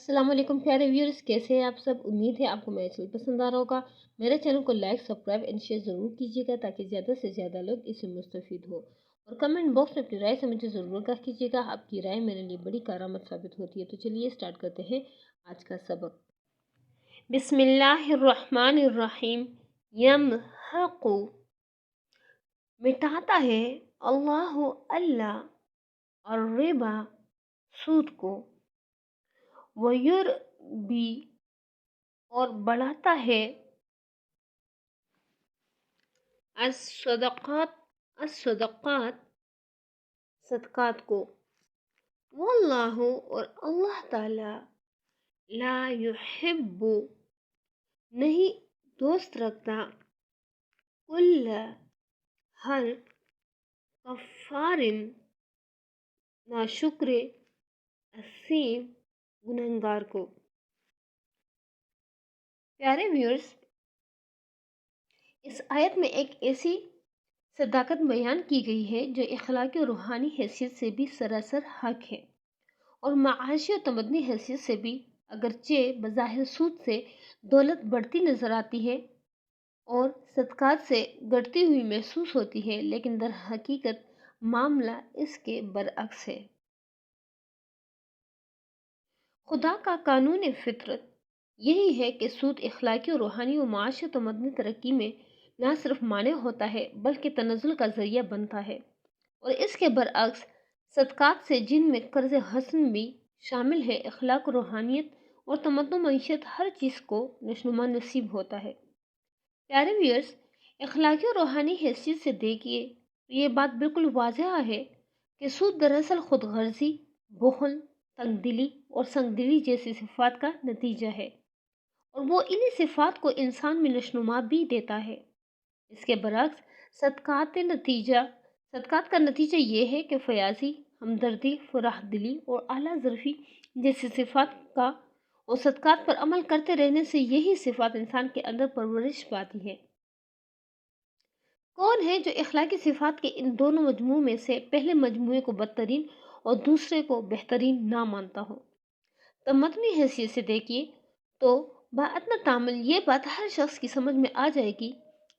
السلام علیکم پیارے ویورز، کیسے ہیں آپ سب؟ امید ہے آپ کو میرا چینل پسند آ رہا ہوگا۔ میرے چینل کو لائک، سبسکرائب اینڈ شیئر ضرور کیجیے گا تاکہ زیادہ سے زیادہ لوگ اس سے مستفید ہو، اور کمنٹ باکس میں اپنی رائے سے مجھے ضرور آگاہ کیجیے گا۔ آپ کی رائے میرے لیے بڑی کارآمد ثابت ہوتی ہے۔ تو چلیے اسٹارٹ کرتے ہیں آج کا سبق۔ بسم اللہ الرحمن الرحیم۔ یمحق مٹاتا ہے، اللہ الربا سود کو، ویربی اور بڑھاتا ہے، الصدقات صدقات کو، واللہ اور اللہ تعالی لا یحب نہیں دوست رکھتا، کل ہر کفار ناشکر اثیم گنہگار کو۔ پیارے ویورز، اس آیت میں ایک ایسی صداقت بیان کی گئی ہے جو اخلاقی اور روحانی حیثیت سے بھی سراسر حق ہے، اور معاشی اور تمدنی حیثیت سے بھی، اگرچہ بظاہر سود سے دولت بڑھتی نظر آتی ہے اور صدقات سے گھٹتی ہوئی محسوس ہوتی ہے، لیکن در حقیقت معاملہ اس کے برعکس ہے۔ خدا کا قانون فطرت یہی ہے کہ سود اخلاقی اور روحانی و معاشی و تمدنی ترقی میں نہ صرف مانع ہوتا ہے بلکہ تنزل کا ذریعہ بنتا ہے، اور اس کے برعکس صدقات سے، جن میں قرض حسن بھی شامل ہے، اخلاق و روحانیت اور تمدن و معیشت ہر چیز کو نشوونما نصیب ہوتا ہے۔ پیارے ویورز، اخلاقی اور روحانی حیثیت سے دیکھیے تو یہ بات بالکل واضح ہے کہ سود دراصل خود غرضی، بخل، تنگ دلی اور سنگ دلی جیسی صفات کا نتیجہ ہے، اور وہ انہی صفات کو انسان میں نشوونما بھی دیتا ہے۔ اس کے برعکس صدقات کا نتیجہ یہ ہے کہ فیاضی، ہمدردی، فراخ دلی اور اعلیٰ ظرفی جیسی صفات کا، اور صدقات پر عمل کرتے رہنے سے یہی صفات انسان کے اندر پرورش پاتی ہے۔ کون ہے جو اخلاقی صفات کے ان دونوں مجموعوں میں سے پہلے مجموعے کو بدترین اور دوسرے کو بہترین نہ مانتا ہو؟ تمدنی حیثیت سے دیکھیے تو باادنی تعامل یہ بات ہر شخص کی سمجھ میں آ جائے گی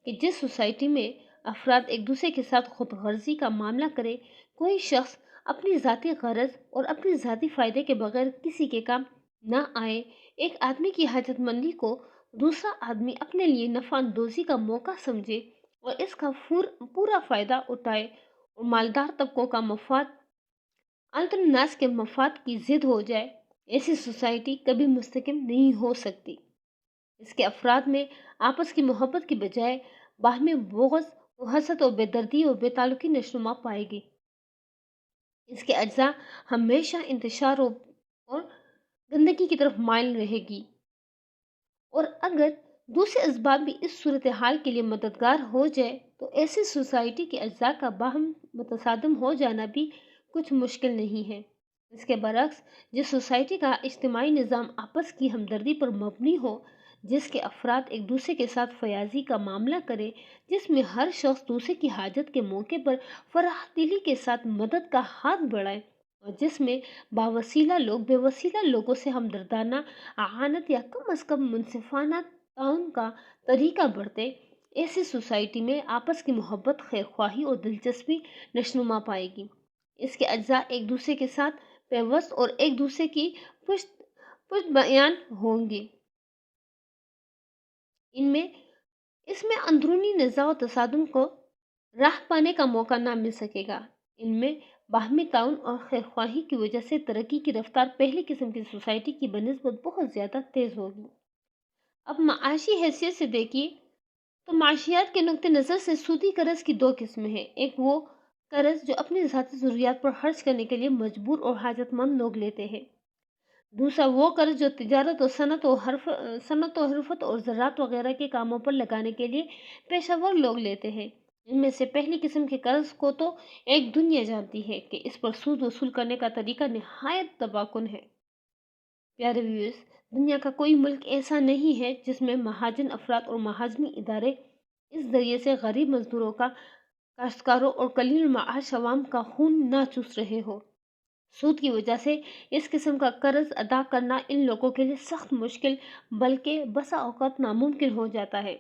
کہ جس سوسائٹی میں افراد ایک دوسرے کے ساتھ خود غرضی کا معاملہ کرے، کوئی شخص اپنی ذاتی غرض اور اپنی ذاتی فائدے کے بغیر کسی کے کام نہ آئے، ایک آدمی کی حاجت مندی کو دوسرا آدمی اپنے لیے نفع اندوزی کا موقع سمجھے اور اس کا پورا فائدہ اٹھائے، اور مالدار طبقوں کا مفاد عامة الناس کے مفاد کی ضد ہو جائے، ایسی سوسائٹی کبھی مستحکم نہیں ہو سکتی۔ اس کے افراد میں آپس کی محبت کی بجائے باہمی بغض و حسد اور بے دردی اور بے تعلقی نشوونما پائے گی۔ اس کے اجزاء ہمیشہ انتشار اور گندگی کی طرف مائل رہے گی، اور اگر دوسرے اسباب بھی اس صورتحال کے لیے مددگار ہو جائے تو ایسی سوسائٹی کے اجزاء کا باہم متصادم ہو جانا بھی کچھ مشکل نہیں ہے۔ اس کے برعکس جس سوسائٹی کا اجتماعی نظام آپس کی ہمدردی پر مبنی ہو، جس کے افراد ایک دوسرے کے ساتھ فیاضی کا معاملہ کرے، جس میں ہر شخص دوسرے کی حاجت کے موقع پر فراخ دلی کے ساتھ مدد کا ہاتھ بڑھائے، اور جس میں باوسیلہ لوگ بے وسیلہ لوگوں سے ہمدردانہ اعانت یا کم از کم منصفانہ تعاون کا طریقہ برتے، ایسی سوسائٹی میں آپس کی محبت، خیرخواہی اور دلچسپی نشوونما پائے گی۔ اس کے اجزاء ایک دوسرے کے ساتھ پیوست اور ایک دوسرے کی پشت بیان ہوں گے۔ اس میں اندرونی نزاع و تصادم کو راہ پانے کا موقع نہ مل سکے گا۔ ان میں باہمی تعاون اور خیرخواہی کی وجہ سے ترقی کی رفتار پہلی قسم کی سوسائٹی کی بنسبت بہت زیادہ تیز ہوگی۔ اب معاشی حیثیت سے دیکھیے تو معاشیات کے نقطہ نظر سے سودی قرض کی دو قسمیں ہیں۔ ایک وہ قرض جو اپنی ذاتی ضروریات پر خرچ کرنے کے لیے مجبور اور حاجت مند لوگ لیتے ہیں، دوسرا وہ قرض جو تجارت اور صنعت و حرفت اور زراعت وغیرہ کے کاموں پر لگانے کے لیے پیشہ ور لوگ لیتے ہیں۔ ان میں سے پہلی قسم کے قرض کو تو ایک دنیا جانتی ہے کہ اس پر سود وصول کرنے کا طریقہ نہایت تباہ کن ہے۔ پیارے ویورز، دنیا کا کوئی ملک ایسا نہیں ہے جس میں مہاجن افراد اور مہاجنی ادارے اس ذریعے سے غریب مزدوروں کا، کاشتکاروں اور قلیل المعاش عوام کا خون نہ چوس رہے ہو۔ سود کی وجہ سے اس قسم کا قرض ادا کرنا ان لوگوں کے لیے سخت مشکل بلکہ بسا اوقات ناممکن ہو جاتا ہے۔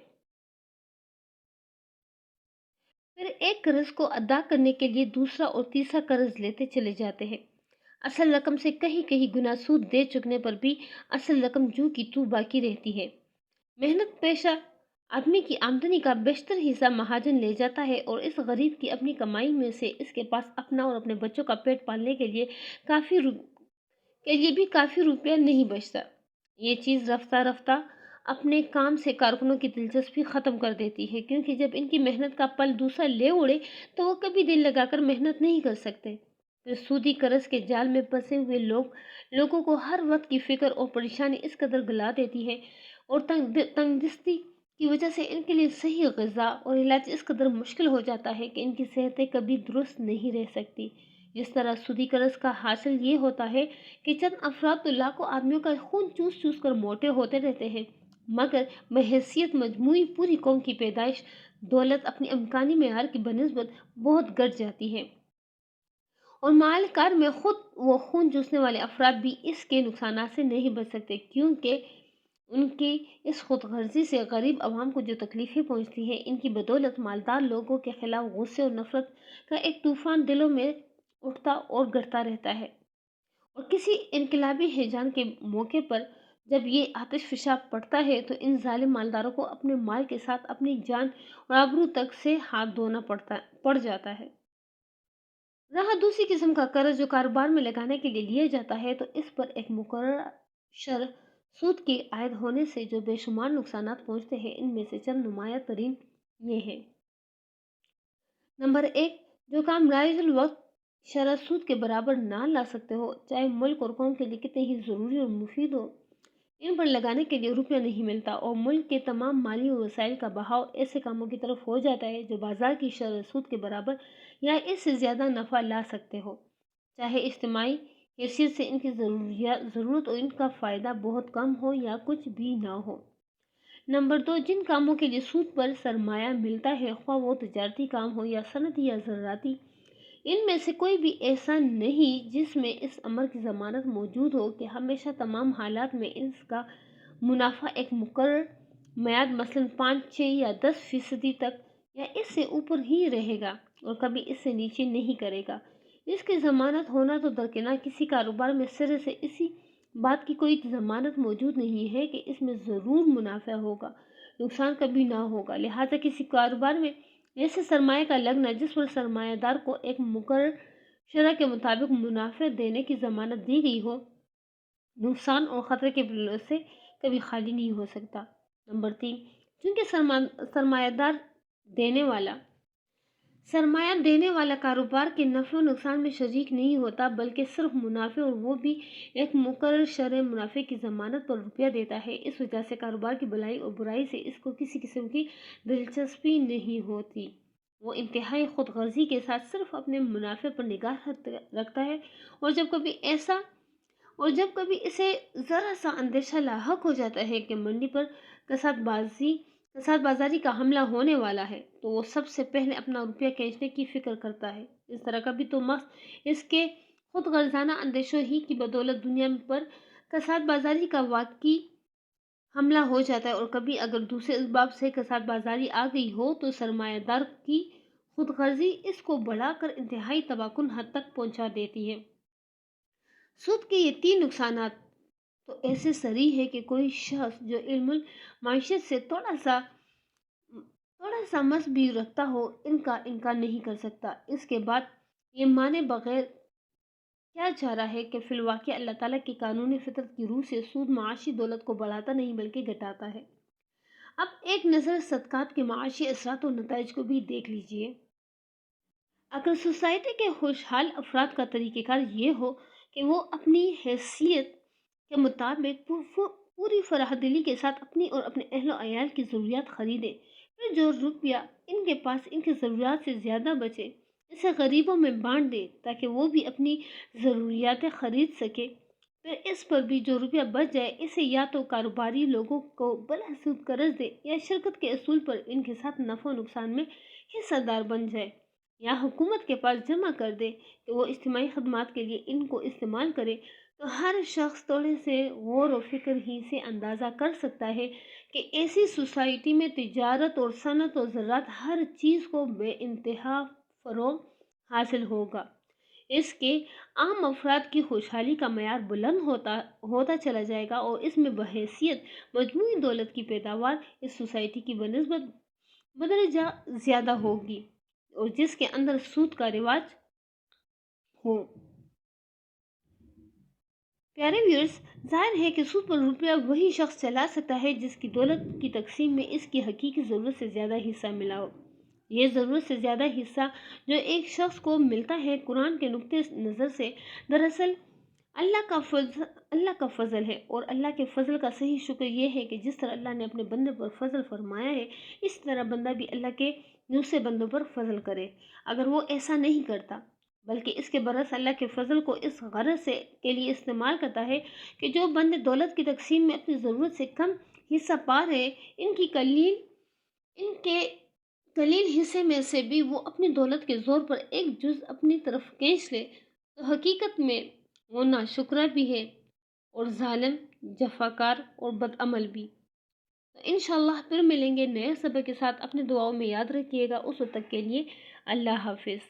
پھر ایک قرض کو ادا کرنے کے لیے دوسرا اور تیسرا قرض لیتے چلے جاتے ہیں۔ اصل رقم سے کہیں کہیں گنا سود دے چکنے پر بھی اصل رقم جو کی تو باقی رہتی ہے۔ محنت پیشہ آدمی کی آمدنی کا بیشتر حصہ مہاجن لے جاتا ہے اور اس غریب کی اپنی کمائی میں سے اس کے پاس اپنا اور اپنے بچوں کا پیٹ پالنے کے لیے بھی کافی روپیہ نہیں بچتا۔ یہ چیز رفتہ رفتہ اپنے کام سے کارکنوں کی دلچسپی ختم کر دیتی ہے، کیونکہ جب ان کی محنت کا پل دوسرا لے اڑے تو وہ کبھی دل لگا کر محنت نہیں کر سکتے۔ پھر سودی قرض کے جال میں پھنسے ہوئے لوگوں کو ہر وقت کی فکر اور پریشانی اس قدر گلا دیتی ہے اور تنگ دستی کی وجہ سے ان کے لیے صحیح غذا اور علاج اس قدر مشکل ہو جاتا ہے کہ ان کی صحتیں کبھی درست نہیں رہ سکتی۔ جس طرح سودی قرض کا حاصل یہ ہوتا ہے کہ چند افراد تو لاکھوں آدمیوں کا خون چوس چوس کر موٹے ہوتے رہتے ہیں، مگر بحیثیت مجموعی پوری قوم کی پیدائش دولت اپنی امکانی معیار کی بنسبت بہت گٹ جاتی ہے، اور مال کار میں خود وہ خون چوسنے والے افراد بھی اس کے نقصانات سے نہیں بچ سکتے، کیونکہ ان کی اس خود غرضی سے غریب عوام کو جو تکلیفیں پہنچتی ہیں، ان کی بدولت مالدار لوگوں کے خلاف غصے اور نفرت کا ایک طوفان دلوں میں اٹھتا اور گرتا رہتا ہے، اور کسی انقلابی ہیجان کے موقع پر جب یہ آتش فشاں پڑتا ہے تو ان ظالم مالداروں کو اپنے مال کے ساتھ اپنی جان اور آبرو تک سے ہاتھ دھونا پڑ جاتا ہے۔ رہا دوسری قسم کا قرض جو کاروبار میں لگانے کے لیے لیا جاتا ہے، تو اس پر ایک مقررہ شرح سود کے عائد ہونے سے جو بے شمار نقصانات پہنچتے ہیں، ان میں سے چند نمایاں ترین یہ ہیں۔ نمبر 1، جو کام رائج الوقت شرح سود کے برابر نہ لا سکتے ہو، چاہے ملک اور قوم کے لیے کتنے ہی ضروری اور مفید ہو، ان پر لگانے کے لیے روپیہ نہیں ملتا، اور ملک کے تمام مالی وسائل کا بہاؤ ایسے کاموں کی طرف ہو جاتا ہے جو بازار کی شرح سود کے برابر یا اس سے زیادہ نفع لا سکتے ہو، چاہے اجتماعی حیثیت سے ان کی ضرورت اور ان کا فائدہ بہت کم ہو یا کچھ بھی نہ ہو۔ نمبر 2، جن کاموں کے لیے سود پر سرمایہ ملتا ہے، خواہ وہ تجارتی کام ہو یا صنعتی یا زراعتی، ان میں سے کوئی بھی ایسا نہیں جس میں اس امر کی ضمانت موجود ہو کہ ہمیشہ تمام حالات میں اس کا منافع ایک مقرر میعاد مثلاً 5، 6 یا 10% تک یا اس سے اوپر ہی رہے گا اور کبھی اس سے نیچے نہیں کرے گا۔ اس کی ضمانت ہونا تو درکنار کسی کاروبار میں سرے سے اسی بات کی کوئی ضمانت موجود نہیں ہے کہ اس میں ضرور منافع ہوگا، نقصان کبھی نہ ہوگا۔ لہٰذا کسی کاروبار میں ایسے سرمایہ کا لگنا جس پر سرمایہ دار کو ایک مقرر شرح کے مطابق منافع دینے کی ضمانت دی گئی ہو، نقصان اور خطرے کے پہلوؤں سے کبھی خالی نہیں ہو سکتا۔ نمبر 3، چونکہ سرمایہ دینے والا کاروبار کے نفع و نقصان میں شریک نہیں ہوتا بلکہ صرف منافع، اور وہ بھی ایک مقرر شرح منافع کی ضمانت پر روپیہ دیتا ہے، اس وجہ سے کاروبار کی بھلائی اور برائی سے اس کو کسی قسم کی دلچسپی نہیں ہوتی۔ وہ انتہائی خود غرضی کے ساتھ صرف اپنے منافع پر نگاہ رکھتا ہے، اور جب کبھی اسے ذرا سا اندیشہ لاحق ہو جاتا ہے کہ منڈی پر کساد بازاری کا حملہ ہونے والا ہے، تو وہ سب سے پہلے اپنا روپیہ کھینچنے کی فکر کرتا ہے۔ اس طرح کبھی تو محض اس کے خود غرضانہ اندیشوں ہی کی بدولت دنیا پر کساد بازاری کا واقعی حملہ ہو جاتا ہے، اور کبھی اگر دوسرے اسباب سے کساد بازاری آ گئی ہو تو سرمایہ دار کی خود غرضی اس کو بڑھا کر انتہائی تباہ حد تک پہنچا دیتی ہے۔ سود کے یہ 3 نقصانات تو ایسے صریح ہے کہ کوئی شخص جو علم معیشت سے تھوڑا سا مس بھی رکھتا ہو ان کا انکار نہیں کر سکتا۔ اس کے بعد یہ مانے بغیر کیا چارہ ہے کہ فی الواقع اللہ تعالیٰ کی قانونی فطرت کی روح سے سود معاشی دولت کو بڑھاتا نہیں بلکہ گھٹاتا ہے۔ اب ایک نظر صدقات کے معاشی اثرات اور نتائج کو بھی دیکھ لیجیے۔ اگر سوسائٹی کے خوشحال افراد کا طریقہ کار یہ ہو کہ وہ اپنی حیثیت کے مطابق پوری فرح دلی کے ساتھ اپنی اور اپنے اہل و عیال کی ضروریات خریدیں، پھر جو روپیہ ان کے پاس ان کی ضروریات سے زیادہ بچے اسے غریبوں میں بانٹ دے تاکہ وہ بھی اپنی ضروریاتیں خرید سکے، پھر اس پر بھی جو روپیہ بچ جائے اسے یا تو کاروباری لوگوں کو بلا سود قرض دے یا شرکت کے اصول پر ان کے ساتھ نفع و نقصان میں حصہ دار بن جائے۔ یا حکومت کے پاس جمع کر دے کہ وہ اجتماعی خدمات کے لیے ان کو استعمال کرے، تو ہر شخص تھوڑے سے غور و فکر ہی سے اندازہ کر سکتا ہے کہ ایسی سوسائٹی میں تجارت اور صنعت اور زراعت ہر چیز کو بے انتہا فروغ حاصل ہوگا۔ اس کے عام افراد کی خوشحالی کا معیار بلند ہوتا چلا جائے گا، اور اس میں بحیثیت مجموعی دولت کی پیداوار اس سوسائٹی کی بنسبت بدرجہ زیادہ ہوگی، اور جس کے اندر سود کا رواج ہو۔ پیارے ویورز، ظاہر ہے کہ سود پر روپیہ وہی شخص چلا سکتا ہے جس کی دولت کی تقسیم میں اس کی حقیقی ضرورت سے زیادہ حصہ ملا ہو۔ یہ ضرورت سے زیادہ حصہ جو ایک شخص کو ملتا ہے، قرآن کے نقطہ نظر سے دراصل اللہ کا فضل ہے، اور اللہ کے فضل کا صحیح شکر یہ ہے کہ جس طرح اللہ نے اپنے بندے پر فضل فرمایا ہے، اس طرح بندہ بھی اللہ کے دوسرے بندوں پر فضل کرے۔ اگر وہ ایسا نہیں کرتا بلکہ اس کے برعکس اللہ کے فضل کو اس غرض کے لیے استعمال کرتا ہے کہ جو بندے دولت کی تقسیم میں اپنی ضرورت سے کم حصہ پا رہے، ان کے قلیل حصے میں سے بھی وہ اپنی دولت کے زور پر ایک جز اپنی طرف کھینچ لے، تو حقیقت میں وہ ناشکرہ بھی ہے، اور ظالم، جفاکار اور بدعمل بھی۔ انشاءاللہ پھر ملیں گے نئے سبق کے ساتھ۔ اپنے دعاؤں میں یاد رکھیے گا۔ اس وقت تک کے لیے اللہ حافظ۔